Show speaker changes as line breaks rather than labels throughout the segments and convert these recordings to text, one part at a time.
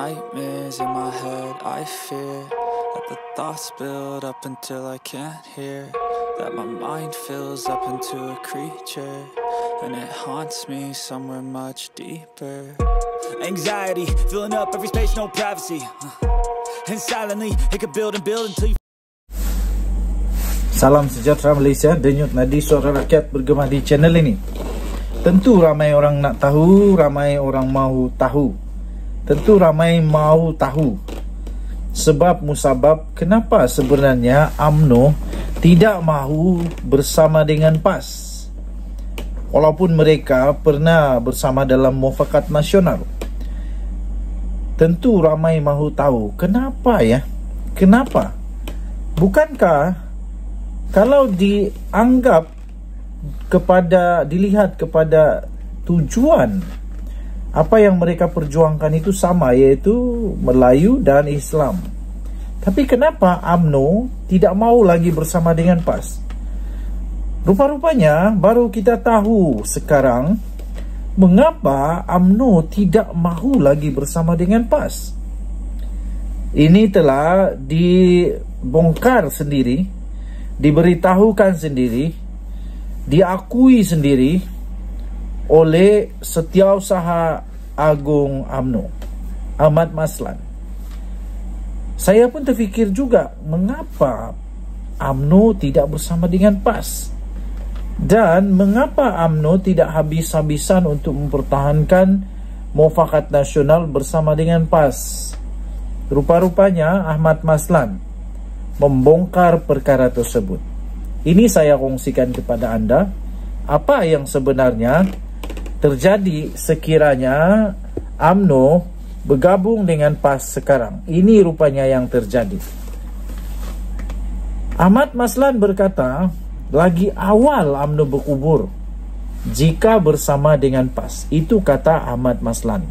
nightmares in my head, I fear that the thoughts build up until I can't hear, that my mind fills up into a creature, and it haunts me somewhere much deeper. Anxiety, filling up every space, no privacy, and silently, it could build and build until you...
Salam sejahtera Malaysia, denyut nadi suara rakyat bergema di channel ini. Tentu ramai orang nak tahu, ramai orang mahu tahu. Tentu ramai mahu tahu sebab musabab kenapa sebenarnya UMNO tidak mahu bersama dengan PAS walaupun mereka pernah bersama dalam mufakat nasional. Tentu ramai mahu tahu kenapa ya? Kenapa? Bukankah kalau dianggap dilihat kepada tujuan apa yang mereka perjuangkan itu sama, yaitu Melayu dan Islam. Tapi kenapa UMNO tidak mau lagi bersama dengan PAS? Rupa-rupanya baru kita tahu sekarang mengapa UMNO tidak mahu lagi bersama dengan PAS. Ini telah dibongkar sendiri, diberitahukan sendiri, diakui sendiri oleh Setiausaha Agung UMNO, Ahmad Maslan. Saya pun terfikir juga, mengapa UMNO tidak bersama dengan PAS? Dan mengapa UMNO tidak habis-habisan untuk mempertahankan mufakat nasional bersama dengan PAS? Rupa-rupanya Ahmad Maslan membongkar perkara tersebut. Ini saya kongsikan kepada anda apa yang sebenarnya terjadi sekiranya UMNO bergabung dengan PAS sekarang. Ini rupanya yang terjadi. Ahmad Maslan berkata, lagi awal UMNO berkubur jika bersama dengan PAS. Itu kata Ahmad Maslan.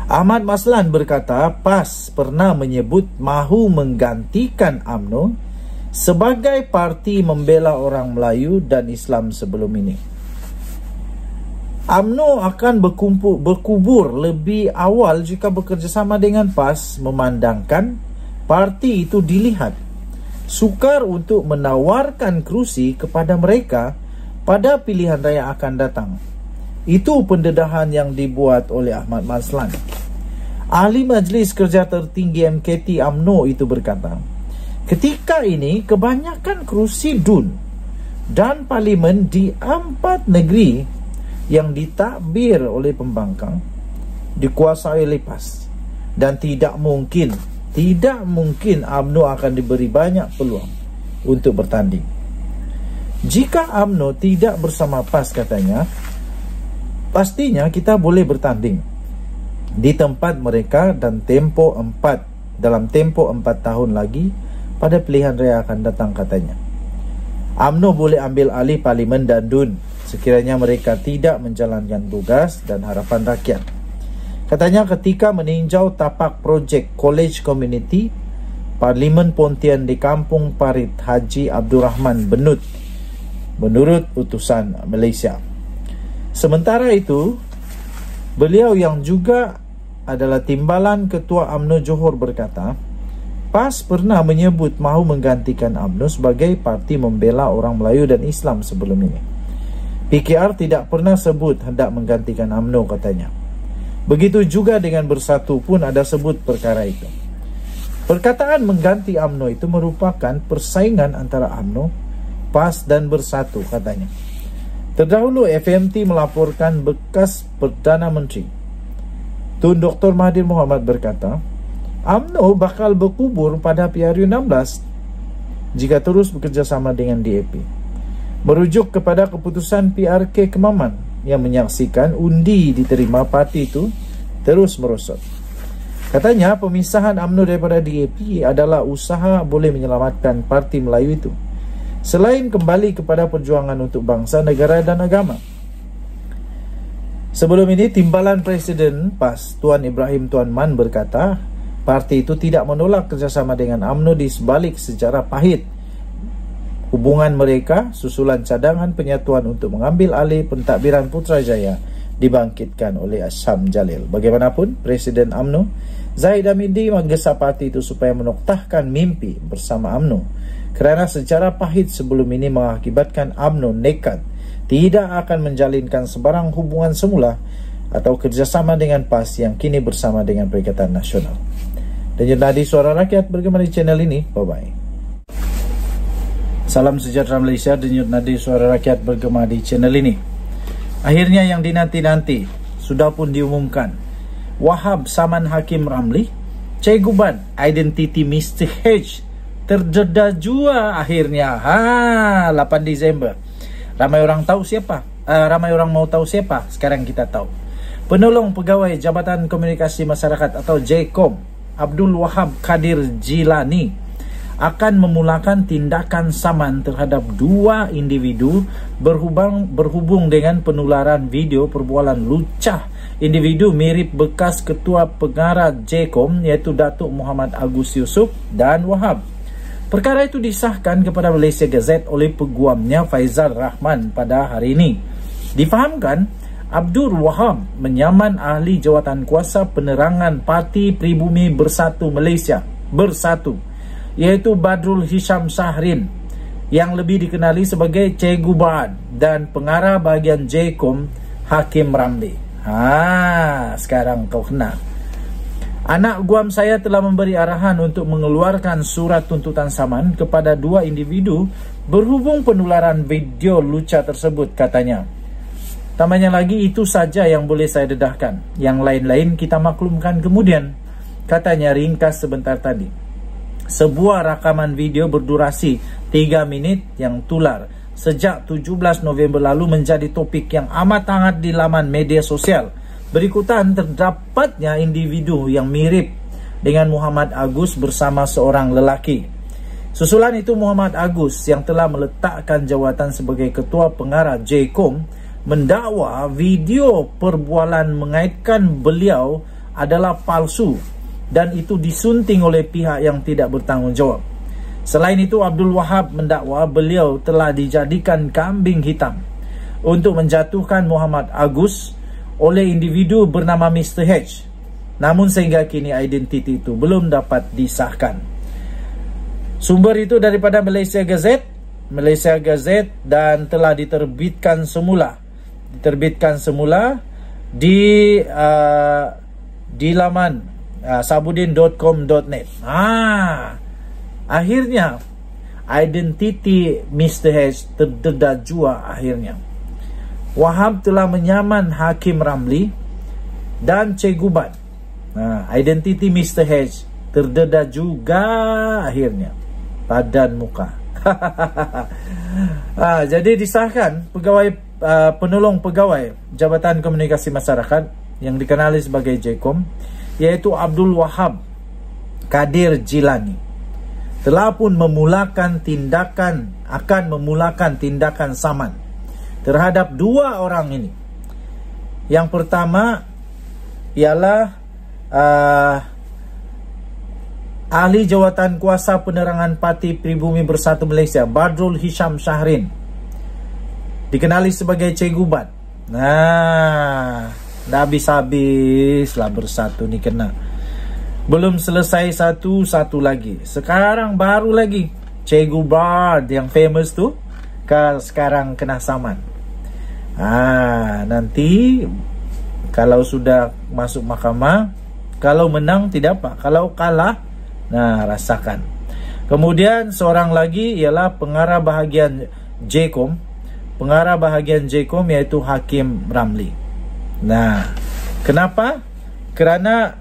Ahmad Maslan berkata, PAS pernah menyebut mahu menggantikan UMNO sebagai parti membela orang Melayu dan Islam sebelum ini. UMNO akan berkubur lebih awal jika bekerjasama dengan PAS, memandangkan parti itu dilihat sukar untuk menawarkan kerusi kepada mereka pada pilihan raya akan datang. Itu pendedahan yang dibuat oleh Ahmad Maslan. Ahli Majlis Kerja Tertinggi MKT UMNO itu berkata, ketika ini kebanyakan kerusi DUN dan parlimen di 4 negeri yang ditakbir oleh pembangkang dikuasai oleh PAS, dan tidak mungkin UMNO akan diberi banyak peluang untuk bertanding. Jika UMNO tidak bersama PAS, katanya, pastinya kita boleh bertanding di tempat mereka dan dalam tempo 4 tahun lagi pada pilihan raya akan datang, katanya. UMNO boleh ambil alih parlimen dan DUN sekiranya mereka tidak menjalankan tugas dan harapan rakyat. Katanya ketika meninjau tapak projek College Community Parlimen Pontian di Kampung Parit Haji Abdul Rahman Benut, menurut utusan Malaysia. Sementara itu, beliau yang juga adalah timbalan Ketua UMNO Johor berkata, PAS pernah menyebut mahu menggantikan UMNO sebagai parti membela orang Melayu dan Islam sebelum ini. PKR tidak pernah sebut hendak menggantikan UMNO, katanya. Begitu juga dengan Bersatu pun ada sebut perkara itu. Perkataan mengganti UMNO itu merupakan persaingan antara UMNO, PAS dan Bersatu, katanya. Terdahulu FMT melaporkan bekas Perdana Menteri Tun Dr. Mahathir Mohamad berkata, UMNO bakal berkubur pada PRU16 jika terus bekerjasama dengan DAP. Merujuk kepada keputusan PRK Kemaman yang menyaksikan undi diterima parti itu terus merosot. Katanya pemisahan UMNO daripada DAP adalah usaha boleh menyelamatkan parti Melayu itu, selain kembali kepada perjuangan untuk bangsa, negara dan agama. Sebelum ini timbalan Presiden PAS Tuan Ibrahim Tuan Man berkata, parti itu tidak menolak kerjasama dengan UMNO di sebalik sejarah pahit hubungan mereka susulan cadangan penyatuan untuk mengambil alih pentadbiran Putrajaya dibangkitkan oleh Syam Jalil. Bagaimanapun, Presiden UMNO Zahid Hamidi menggesa parti itu supaya menoktahkan mimpi bersama UMNO, kerana sejarah pahit sebelum ini mengakibatkan UMNO nekat tidak akan menjalinkan sebarang hubungan semula atau kerjasama dengan PAS yang kini bersama dengan Perikatan Nasional. Dan Nadi Suara Rakyat bergema di channel ini. Bye-bye. Salam sejahtera Malaysia. Denyut Nadi Suara Rakyat bergema di channel ini. Akhirnya yang dinanti-nanti sudah pun diumumkan. Wahab Saman Hakim Ramli, Cikgu Ban Identity Mr. H terdedah jua akhirnya. 8 Disember. Ramai orang tahu siapa? Ramai orang mau tahu siapa? Sekarang kita tahu. Penolong Pegawai Jabatan Komunikasi Masyarakat atau JKOM Abdul Wahab Kadir Jilani akan memulakan tindakan saman terhadap 2 individu berhubung dengan penularan video perbualan lucah individu mirip bekas Ketua Pengarah JKOM iaitu Datuk Muhammad Agus Yusof dan Wahab. Perkara itu disahkan kepada Malaysia Gazette oleh peguamnya Faizal Rahman pada hari ini. Difahamkan Abdul Wahab menyaman ahli jawatan kuasa penerangan Parti Pribumi Bersatu Malaysia Bersatu, iaitu Badrul Hisham Shahrin yang lebih dikenali sebagai Cikgu Bad, dan pengarah bahagian JKOM Hakim Ramli. Sekarang kau kena. Anak guam saya telah memberi arahan untuk mengeluarkan surat tuntutan saman kepada 2 individu berhubung penularan video lucah tersebut, katanya. Tambahnya lagi, itu saja yang boleh saya dedahkan. Yang lain-lain kita maklumkan kemudian, katanya ringkas sebentar tadi. Sebuah rakaman video berdurasi 3 minit yang tular sejak 17 November lalu menjadi topik yang amat hangat di laman media sosial. Berikutan terdapatnya individu yang mirip dengan Muhammad Agus bersama seorang lelaki. Susulan itu Muhammad Agus yang telah meletakkan jawatan sebagai Ketua Pengarah JKOM mendakwa video perbualan mengaitkan beliau adalah palsu dan itu disunting oleh pihak yang tidak bertanggungjawab. Selain itu, Abdul Wahab mendakwa beliau telah dijadikan kambing hitam untuk menjatuhkan Muhammad Agus oleh individu bernama Mr. H. Namun sehingga kini identiti itu belum dapat disahkan. Sumber itu daripada Malaysia Gazette dan telah diterbitkan semula di laman sabudin.com.net. Akhirnya identiti Mr. H terdedah jua akhirnya. Wahab telah menyaman Hakim Ramli dan Cikgu Ban. Identiti Mr. H terdedah juga akhirnya. Padan muka. Jadi disahkan penolong pegawai Jabatan Komunikasi Masyarakat yang dikenali sebagai JKOM, iaitu Abdul Wahab Kadir Jilani, telah pun akan memulakan tindakan saman terhadap 2 orang ini. Yang pertama ialah ahli jawatan kuasa penerangan Parti Pribumi Bersatu Malaysia Badrul Hisham Shahrin, dikenali sebagai Cikgu Bad. Dah habis-habis lah bersatu ni kena. Belum selesai satu lagi. Sekarang baru lagi Cikgu Bad yang famous tu sekarang kena saman. Nanti kalau sudah masuk mahkamah, kalau menang tidak apa, kalau kalah rasakan. Kemudian seorang lagi ialah pengarah bahagian JKOM iaitu Hakim Ramli. Kenapa? Kerana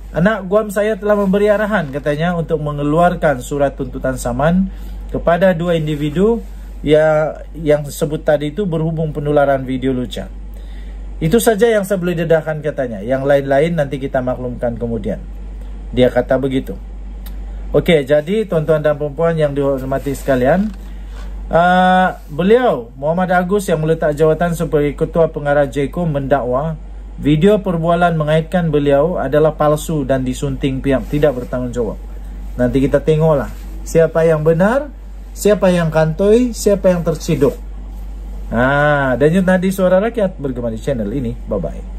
anak guam saya telah memberi arahan, katanya, untuk mengeluarkan surat tuntutan saman kepada 2 individu yang sebut tadi itu berhubung penularan video lucah. Itu saja yang saya boleh dedahkan, katanya. Yang lain-lain nanti kita maklumkan kemudian. Dia kata begitu. Okey, jadi tuan-tuan dan puan-puan yang dihormati sekalian, beliau Muhammad Agus yang meletak jawatan sebagai Ketua Pengarah JKOM mendakwa video perbualan mengaitkan beliau adalah palsu dan disunting pihak tidak bertanggungjawab. Nanti kita tengoklah siapa yang benar, siapa yang kantoi, siapa yang terciduk. Denyut Nadi Suara Rakyat bergema di channel ini. Bye-bye.